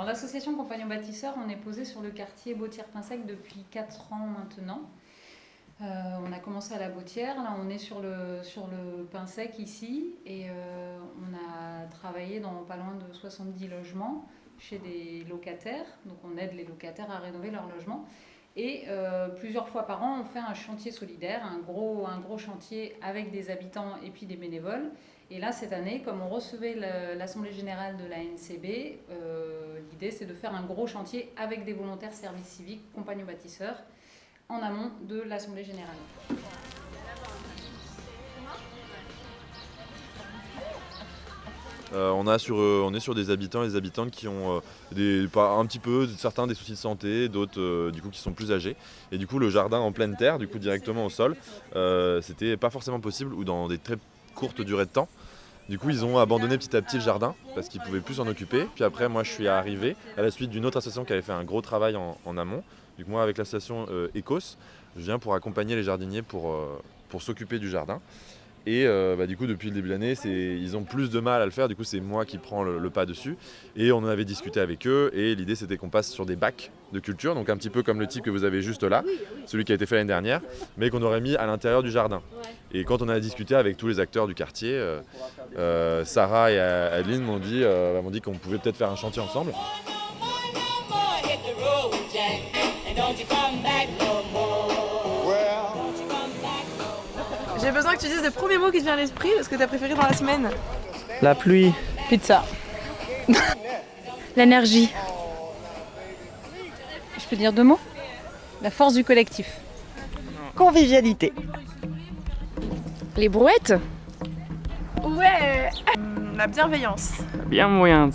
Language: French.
l'association Compagnons Bâtisseurs, on est posé sur le quartier Bautière-Pinsec depuis 4 ans maintenant. On a commencé à la Bautière, là on est sur le Pinsec ici et on a travaillé dans pas loin de 70 logements chez des locataires. Donc on aide les locataires à rénover leur logement. Et plusieurs fois par an, on fait un chantier solidaire, un gros chantier avec des habitants et puis des bénévoles. Et là, cette année, comme on recevait l'Assemblée Générale de la NCB, l'idée c'est de faire un gros chantier avec des volontaires service civique, compagnons bâtisseurs, en amont de l'Assemblée Générale. On est sur des habitants et des habitantes qui ont un petit peu, certains des soucis de santé, d'autres du coup qui sont plus âgés. Et du coup le jardin en pleine terre, du coup directement au sol, c'était pas forcément possible ou dans des très courtes durées de temps. Du coup ils ont abandonné petit à petit le jardin parce qu'ils pouvaient plus s'en occuper. Puis après moi je suis arrivé à la suite d'une autre association qui avait fait un gros travail en amont. Du coup moi avec l'association Ecos, je viens pour accompagner les jardiniers pour s'occuper du jardin. Et du coup depuis le début de l'année ils ont plus de mal à le faire, du coup c'est moi qui prends le pas dessus. Et on en avait discuté avec eux et l'idée c'était qu'on passe sur des bacs de culture, donc un petit peu comme le type que vous avez juste là, celui qui a été fait l'année dernière, mais qu'on aurait mis à l'intérieur du jardin. Et quand on a discuté avec tous les acteurs du quartier, Sarah et Adeline m'ont dit qu'on pouvait peut-être faire un chantier ensemble. J'ai besoin que tu dises le premier mot qui te vient à l'esprit, ce que tu as préféré dans la semaine. La pluie. Pizza. L'énergie. Je peux dire 2 mots? La force du collectif. Convivialité. Les brouettes. Ouais. La bienveillance. Bien moyenne.